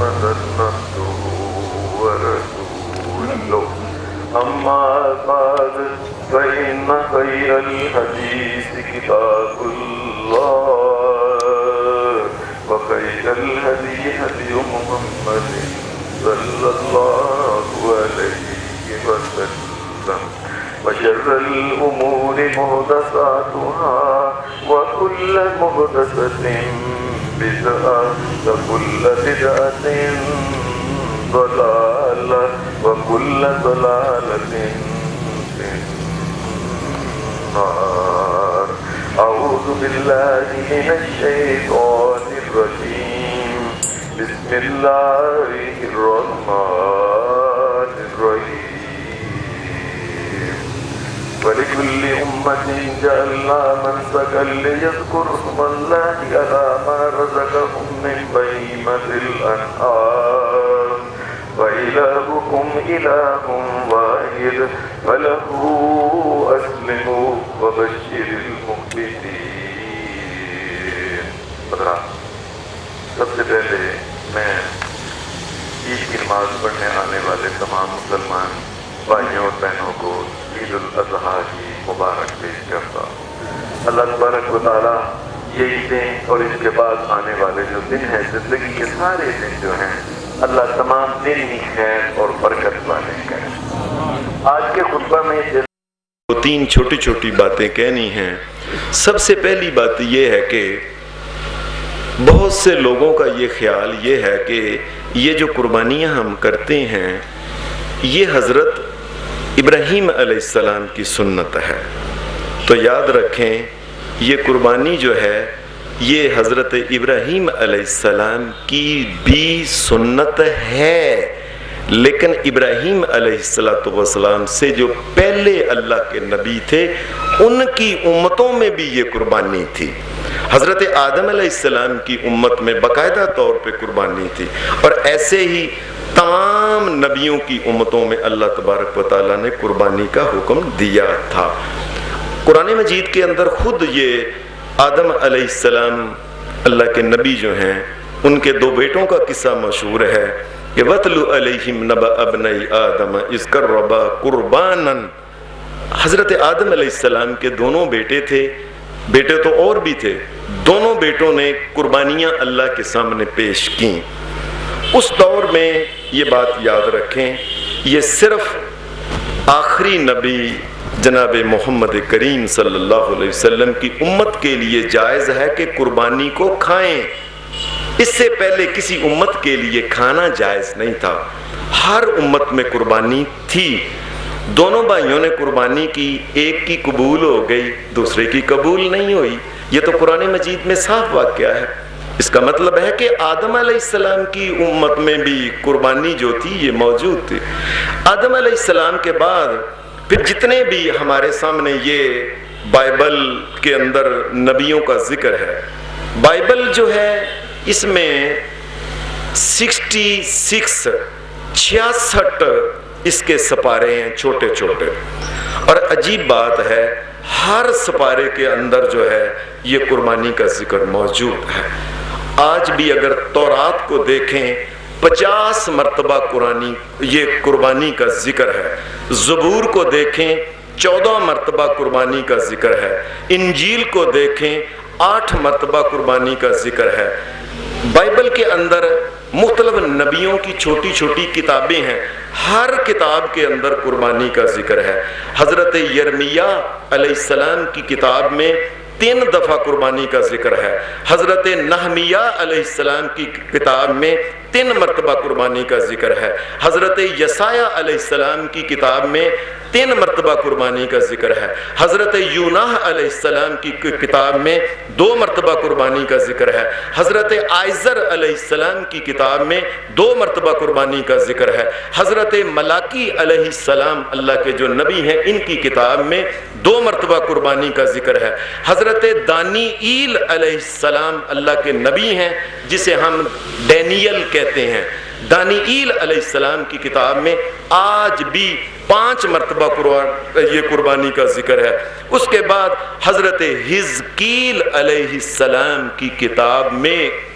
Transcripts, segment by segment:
محمدا عبده ورسوله أما بعد فإن خير الحديث كتاب الله وخير الهدي هدي محمد صلى الله عليه وسلم وشر الأمور محدثاتها وكل محدثة بدعة وكل بدعة ضلالة وكل ضلالة في النار. أعوذ بالله من الشيطان الرجيم. بسم الله الرحمن الرحيم. ولكل أمة جعلنا منسكا ليذكروا اسم الله على ما رزقهم من بهيمة الأنعام وإلهكم إله واحد فله أسلموا وبشر المخبتين. سب سے پہلے میں عید کی نماز پڑھنے آنے والے تمام مسلمان بھائیوں اور بہنوں کو عید الاضحیٰ کی مبارک پیش کرتا ہوں. اللہ تبارک و تعالیٰ یہ عیدیں اور اس کے بعد آنے والے جو دن ہیں، زندگی کے سارے دن جو ہیں، اللہ تمام دن ہی خیر اور برکت والے کرے. آج کے خطبہ میں تین چھوٹی چھوٹی باتیں کہنی ہیں. سب سے پہلی بات یہ ہے کہ بہت سے لوگوں کا یہ خیال یہ ہے کہ یہ جو قربانیاں ہم کرتے ہیں یہ حضرت ابراہیم علیہ السلام کی سنت ہے. تو یاد رکھیں یہ قربانی جو ہے یہ حضرت ابراہیم علیہ السلام کی بھی سنت ہے، لیکن ابراہیم علیہ السلام سے جو پہلے اللہ کے نبی تھے ان کی امتوں میں بھی یہ قربانی تھی. حضرت آدم علیہ السلام کی امت میں باقاعدہ طور پہ قربانی تھی، اور ایسے ہی تمام نبیوں کی امتوں میں اللہ تبارک و تعالیٰ نے قربانی کا حکم دیا تھا. قرآن مجید کے اندر خود یہ آدم علیہ السلام اللہ کے نبی جو ہیں ان کے دو بیٹوں کا قصہ مشہور ہے کہ وَاتْلُ عَلَيْهِمْ نَبَأَ ابْنَيْ آدَمَ إِذْ قَرَّبَا قُرْبَانًا. حضرت آدم علیہ السلام کے دونوں بیٹے تھے، بیٹے تو اور بھی تھے، دونوں بیٹوں نے قربانیاں اللہ کے سامنے پیش کیں. اس دور میں یہ بات یاد رکھیں یہ صرف آخری نبی جناب محمد کریم صلی اللہ علیہ وسلم کی امت کے لیے جائز ہے کہ قربانی کو کھائیں. اس سے پہلے کسی امت کے لیے کھانا جائز نہیں تھا. ہر امت میں قربانی تھی. دونوں بھائیوں نے قربانی کی، ایک کی قبول ہو گئی دوسرے کی قبول نہیں ہوئی. یہ تو قرآن مجید میں صاف واقعہ ہے. اس کا مطلب ہے کہ آدم علیہ السلام کی امت میں بھی قربانی جو تھی یہ موجود تھی. آدم علیہ السلام کے بعد پھر جتنے بھی ہمارے سامنے یہ بائبل کے اندر نبیوں کا ذکر ہے، بائبل جو ہے اس میں 66 اس کے سپارے ہیں چھوٹے چھوٹے، اور عجیب بات ہے ہر سپارے کے اندر جو ہے یہ قربانی کا ذکر موجود ہے. آج بھی اگر تورات کو دیکھیں 50 مرتبہ یہ قربانی کا ذکر ہے. زبور کو دیکھیں 14 مرتبہ قربانی کا ذکر ہے. انجیل کو دیکھیں 8 مرتبہ قربانی کا ذکر ہے. بائبل کے اندر مختلف نبیوں کی چھوٹی چھوٹی کتابیں ہیں، ہر کتاب کے اندر قربانی کا ذکر ہے. حضرت یرمیہ علیہ السلام کی کتاب میں 3 دفعہ قربانی کا ذکر ہے. حضرت نہمیہ علیہ السلام کی کتاب میں 3 مرتبہ قربانی کا ذکر ہے. حضرت یسایہ علیہ السلام کی کتاب میں 3 مرتبہ قربانی کا ذکر ہے. حضرت یوناح علیہ السلام کی کتاب میں 2 مرتبہ قربانی کا ذکر ہے. حضرت آئزر علیہ السلام کی کتاب میں 2 مرتبہ قربانی کا ذکر ہے. حضرت ملاکی علیہ السلام اللہ کے جو نبی ہیں ان کی کتاب میں 2 مرتبہ قربانی کا ذکر ہے. حضرت دانییل علیہ السلام اللہ کے نبی ہیں جسے ہم ڈینیل کہتے ہیں. دانییل علیہ السلام کی کتاب میں آج بھی 5 مرتبہ یہ قربانی کا ذکر ہے. اس کے بعد حضرت حزقیل علیہ السلام کی کتاب میں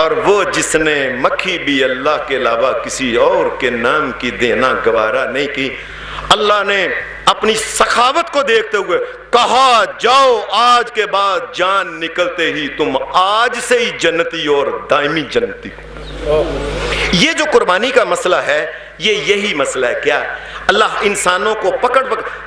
اور وہ جس نے مکھی بھی اللہ کے علاوہ کسی اور کے نام کی دینا گوارا نہیں کی، اللہ نے اپنی سخاوت کو دیکھتے ہوئے کہا جاؤ آج کے بعد جان نکلتے ہی تم آج سے ہی جنتی اور دائمی جنتی۔ یہ جو قربانی کا مسئلہ ہے یہ یہی مسئلہ ہے۔ کیا اللہ انسانوں کو پکڑ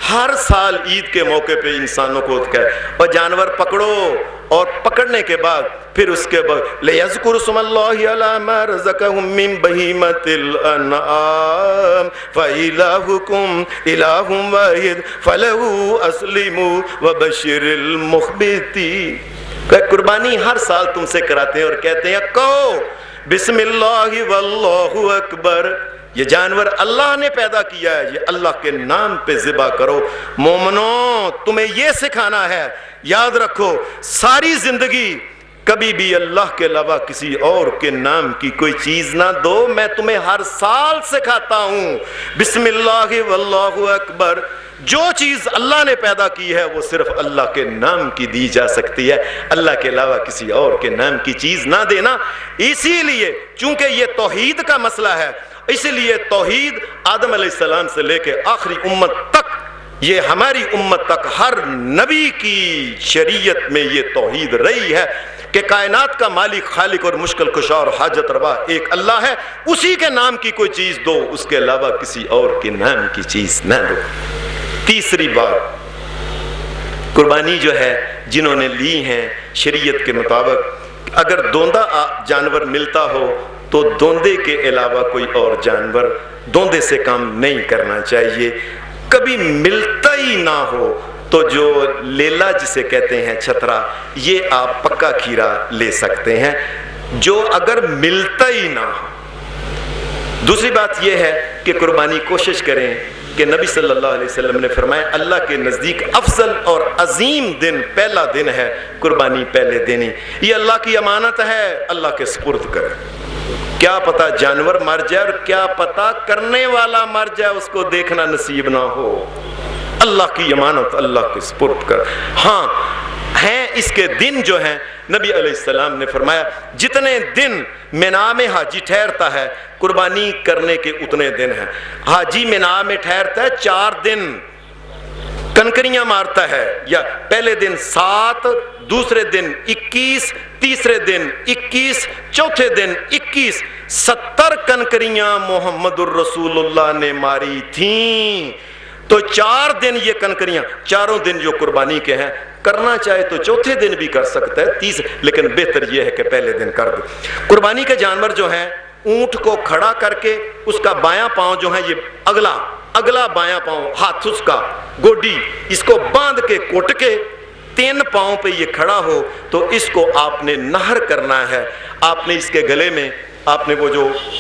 ہر سال عید کے موقع پہ انسانوں کو کہے اور جانور پکڑو، اور پکڑنے کے بعد پھر اس کے بعد لِيَذْكُرُ اسْمَ اللَّهِ عَلَىٰ مَا رَزَقَهُم مِّن بَهِيمَةِ الْأَنْعَامِ فَإِلَٰهُكُمْ إِلَٰهٌ وَاحِدٌ فَلَهُ أَسْلِمُوا وَبَشِّرِ الْمُخْبِتِينَ۔ قربانی ہر سال تم سے کراتے ہیں اور کہتے ہیں کہو بسم اللہ واللہ اکبر، یہ جانور اللہ نے پیدا کیا ہے، یہ اللہ کے نام پہ ذبح کرو۔ مومنوں تمہیں یہ سکھانا ہے، یاد رکھو ساری زندگی کبھی بھی اللہ کے علاوہ کسی اور کے نام کی کوئی چیز نہ دو۔ میں تمہیں ہر سال سکھاتا ہوں بسم اللہ واللہ اکبر۔ جو چیز اللہ نے پیدا کی ہے وہ صرف اللہ کے نام کی دی جا سکتی ہے، اللہ کے علاوہ کسی اور کے نام کی چیز نہ دینا۔ اسی لیے چونکہ یہ توحید کا مسئلہ ہے، اسی لیے توحید آدم علیہ السلام سے لے کے آخری امت تک، یہ ہماری امت تک ہر نبی کی شریعت میں یہ توحید رہی ہے کہ کائنات کا مالک، خالق اور مشکل کشا اور حاجت روا ایک اللہ ہے، اسی کے نام کی کوئی چیز دو، اس کے علاوہ کسی اور کے نام کی چیز نہ دو۔ تیسری بات، قربانی جو ہے جنہوں نے لی ہیں شریعت کے مطابق، اگر دوندہ جانور ملتا ہو تو دوندے کے علاوہ کوئی اور جانور دوندے سے کام نہیں کرنا چاہیے۔ کبھی ملتا ہی نہ ہو تو جو لیلا جسے کہتے ہیں چھترا، یہ آپ پکا کھیرا لے سکتے ہیں جو اگر ملتا ہی نہ ہو۔ دوسری بات یہ ہے کہ قربانی کوشش کریں کہ نبی صلی اللہ علیہ وسلم نے فرمایا اللہ کے نزدیک افضل اور عظیم دن پہلا دن ہے قربانی پہلے دینی، یہ اللہ کی امانت ہے، اللہ کے سپرد کریں۔ کیا پتا جانور مر جائے اور کیا پتا کرنے والا مر جائے، اس کو دیکھنا نصیب نہ ہو، اللہ کی امانت اللہ کے سپرد کر۔ ہاں ہیں اس کے دن جو ہیں، نبی علیہ السلام نے فرمایا جتنے دن مینا میں حاجی ٹھہرتا ہے قربانی کرنے کے اتنے دن ہیں۔ حاجی مینا میں ٹھہرتا ہے 4 دن، کنکریاں مارتا ہے، یا پہلے دن 7، دوسرے دن 21، تیسرے دن 21، چوتھے دن 21، 70 کنکریاں محمد الرسول اللہ نے ماری تھیں۔ تو 4 دن یہ کنکریاں، چاروں دن جو قربانی کے ہیں، کرنا چاہے تو چوتھے دن بھی کر سکتا ہے، 30، لیکن بہتر یہ ہے کہ پہلے دن کر دے۔ قربانی کے جانور جو ہیں اونٹ کو کھڑا کر کے اس کا بایاں پاؤں جو ہے یہ اگلا بایاں پاؤں، ہاتھ اس کا گوڈی، اس کو باندھ کے کوٹ کے 3 پاؤں پہ یہ کھڑا ہو تو اس کو آپ نے نہر کرنا ہے۔ آپ نے اس کے گلے میں آپ نے وہ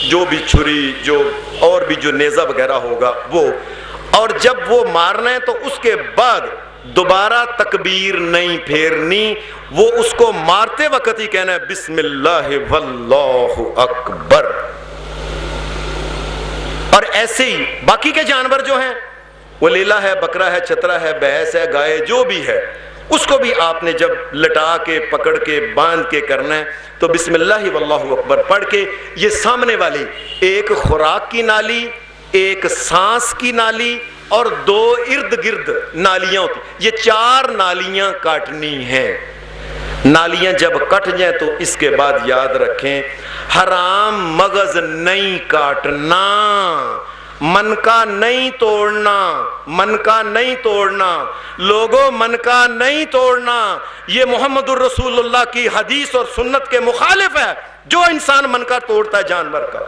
جو بھی چھری جو اور بھی جو نیزہ وغیرہ ہوگا وہ، اور جب وہ مارنا ہے تو اس کے بعد دوبارہ تکبیر نہیں پھیرنی، وہ اس کو مارتے وقت ہی کہنا ہے بسم اللہ واللہ اکبر۔ اور ایسے ہی باقی کے جانور جو ہیں وہ لیلا ہے، بکرا ہے، چھترا ہے، بھینس ہے، گائے، جو بھی ہے، اس کو بھی آپ نے جب لٹا کے پکڑ کے باندھ کے کرنا ہے تو بسم اللہ واللہ اکبر پڑھ کے یہ سامنے والی ایک خوراک کی نالی، ایک سانس کی نالی اور 2 ارد گرد نالیاں ہوتی، یہ 4 نالیاں کاٹنی ہیں۔ نالیاں جب کٹ جائیں تو اس کے بعد یاد رکھیں حرام مغز نہیں کاٹنا، من کا نہیں توڑنا، من کا نہیں توڑنا، لوگوں من کا نہیں توڑنا، یہ محمد الرسول اللہ کی حدیث اور سنت کے مخالف ہے جو انسان من کا توڑتا ہے جانور کا۔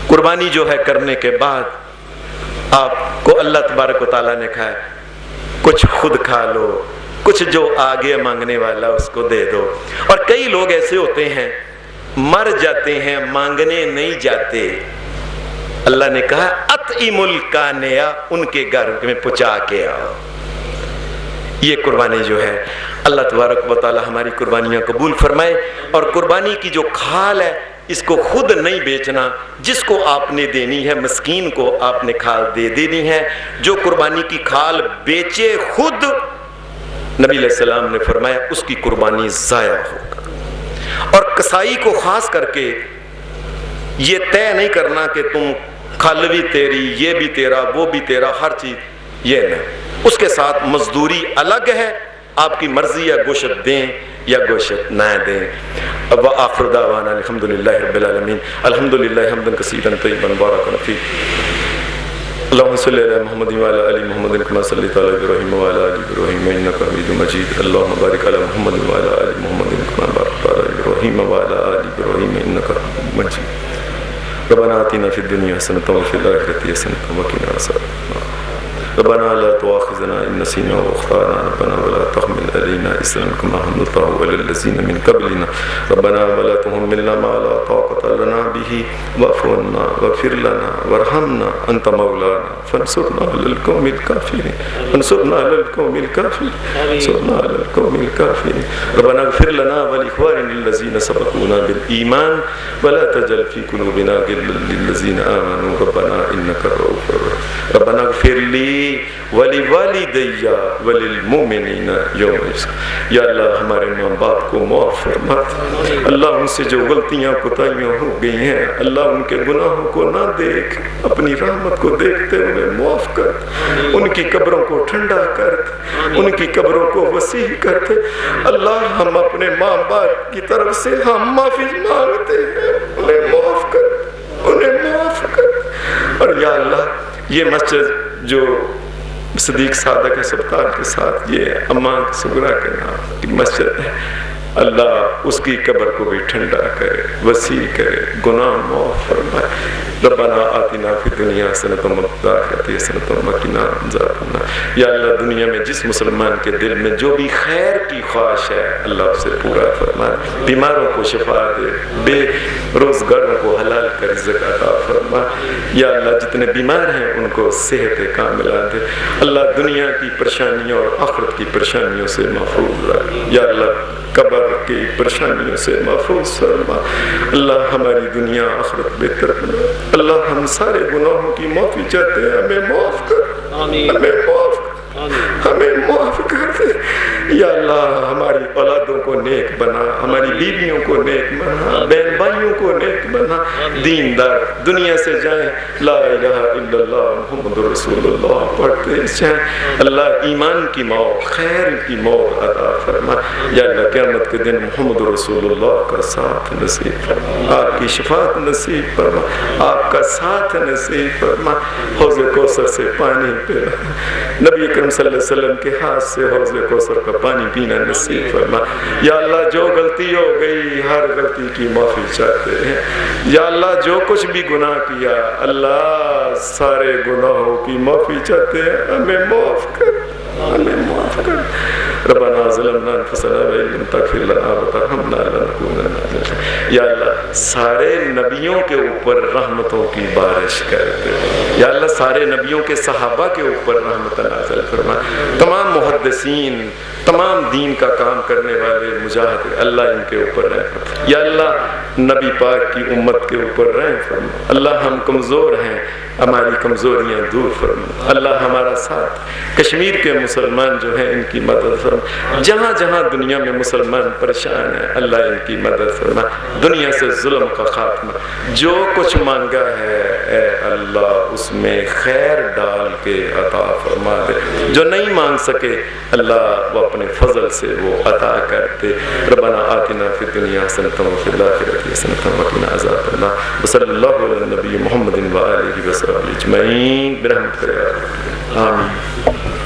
قربانی جو ہے کرنے کے بعد آپ کو اللہ تبارک و تعالیٰ نے کہا ہے کچھ خود کھا لو، کچھ جو آگے مانگنے والا اس کو دے دو۔ اور کئی لوگ ایسے ہوتے ہیں مر جاتے ہیں مانگنے نہیں جاتے، اللہ نے کہا اطعموا القانع، ان کے گھر میں پہنچا کے آؤ۔ یہ قربانی جو ہے اللہ تبارک و تعالیٰ ہماری قربانیاں قبول فرمائے۔ اور قربانی کی جو کھال ہے اس کو خود نہیں بیچنا، جس کو آپ نے دینی ہے مسکین کو آپ نے کھال دے دینی ہے۔ جو قربانی کی کھال بیچے خود، نبی علیہ السلام نے فرمایا اس کی قربانی ضائع ہوگا۔ اور کسائی کو خاص کر کے یہ طے نہیں کرنا کہ تم کھل بھی تیری، یہ بھی تیرا، وہ بھی تیرا، ہر چیز، یہ نہیں، اس کے ساتھ مزدوری الگ ہے، آپ کی مرضی ہے گوشت دیں یا گوشت نہ دیں۔ وآخر دعوانا الحمدللہ رب العالمین، الحمدللہ حمدا کثیرا طیبا مبارکا فیہ، اللہم صلی علی محمد وعلی آل محمد کما صلیت علی ابراہیم وعلی آل ابراہیم انک حمید مجید، اللہم بارک علی محمد وعلی آل محمد کما بارکت علی ابراہیم وعلی آل ابراہیم انک حمید مجید۔ ربنا آتنا فی الدنیا حسنۃ وفی الآخرۃ حسنۃ وقنا عذاب النار، ربنا لا تؤاخذنا إن نسينا وأخطأنا، ربنا ولا تحمل علينا إصرا كما حملته على الذين من قبلنا، ربنا ولا تحملنا ما لا طاقة لنا به واعف عنا واغفر لنا وارحمنا أنت مولانا فانصرنا على القوم الكافرين، فانصرنا على القوم الكافرين، فانصرنا على القوم الكافرين، ربنا اغفر لنا ولإخواننا الذين سبقونا بالإيمان ولا تجعل في قلوبنا غلا للذين آمنوا ربنا إنك رؤوف رحيم، ربنا اغفر لي ولوالدي وللمؤمنین یوم القیامہ۔ یا اللہ ہمارے ماں باپ کو معاف فرما، اللہ ان سے جو غلطیاں کوتاہیاں ہو گئی ہیں اللہ ان کے گناہوں کو نہ دیکھ، اپنی رحمت کو دیکھتے ہوئے معاف کر، ان کی قبروں کو ٹھنڈا کر، ان کی قبروں کو وسیع کر دے۔ اللہ ہم اپنے ماں باپ کی طرف سے ہم معافی مانگتے ہیں، انہیں معاف کر، انہیں معاف کر۔ اور یا اللہ یہ مسجد جو صدیق صادق سبطار کے ساتھ یہ اماں سغرا کے نام کی مسجد ہے، اللہ اس کی قبر کو بھی ٹھنڈا کرے، وسیع کرے، گناہ معاف فرمائے۔ ربنا آتنا فی الدنیا حسنۃ وفی الآخرۃ حسنۃ وقنا عذاب النار۔ یا اللہ دنیا میں جس مسلمان کے دل میں جو بھی خیر کی خواہش ہے اللہ اسے پورا فرما، بیماروں کو شفا دے، بے روزگاروں کو حلال کر رزق عطا فرما۔ یا اللہ جتنے بیمار ہیں ان کو صحت کاملہ دے، اللہ دنیا کی پریشانیوں اور آخرت کی پریشانیوں سے محفوظ رکھ۔ یا اللہ قبر کی پریشانیوں سے محفوظ فرما، اللہ ہماری دنیا آخرت بہتر بنا۔ اللہ ہم سارے گناہوں کی معافی چاہتے ہیں، ہمیں معاف کر، ہمیں معاف کر، ہمیں معاف کر دے۔ یا اللہ ہماری اولادوں کو نیک بنا، ہماری بیویوں کو نیک بنا، بہن بھائیوں کو نیک بنا، دیندار دنیا سے جائیں لا الہ الا اللہ محمد رسول اللہ پڑھتے جائیں۔ اللہ ایمان کی موت، خیر کی موت عطا فرما۔ یا اللہ قیامت کے دن محمد رسول اللہ کا ساتھ نصیب فرما، آپ کی شفاعت نصیب فرما، آپ کا ساتھ نصیب فرما، حوض کوثر سے پانی پلا، نبی اکرم صلی اللہ علیہ وسلم کے ہاتھ سے حوض کوثر کا پانی پینا نصیب فرما۔ یا اللہ جو غلطی ہو گئی ہر غلطی کی معافی چاہتے ہیں۔ یا اللہ جو کچھ بھی گناہ کیا اللہ سارے گناہوں کی معافی چاہتے ہیں، ہمیں معاف کر، ہمیں معاف کر۔ ربنا ظلمنا انفسنا وان لم تغفر لنا وترحمنا لنكونن من الخاسرین۔ یا اللہ سارے نبیوں کے اوپر رحمتوں کی بارش کر دے۔ یا اللہ سارے نبیوں کے صحابہ کے اوپر رحمت نازل فرما، تمام محدثین، تمام دین کا کام کرنے والے مجاہد اللہ ان کے اوپر رحم فرما۔ یا اللہ نبی پاک کی امت کے اوپر رحم فرما۔ اللہ ہم کمزور ہیں، ہماری کمزوریاں دور فرما۔ اللہ ہمارا ساتھ، کشمیر کے مسلمان جو ہیں ان کی مدد فرما، جہاں جہاں دنیا میں مسلمان پریشان ہیں اللہ ان کی مدد فرما۔ دنیا سے ظلم کا خاتمہ، جو کچھ مانگا ہے اے اللہ اس میں خیر ڈال کے عطا فرما دے، جو نہیں مانگ سکے اللہ وہ اپنے فضل سے وہ عطا کر دے۔ ربنا آتنا فی الدنیا حسنۃ وفی الآخرۃ حسنۃ وقنا عذاب النار، وصلی اللہ علی النبی محمد وآلہ وصحبہ اجمعین برحمتک یا ارحم الراحمین، آمین۔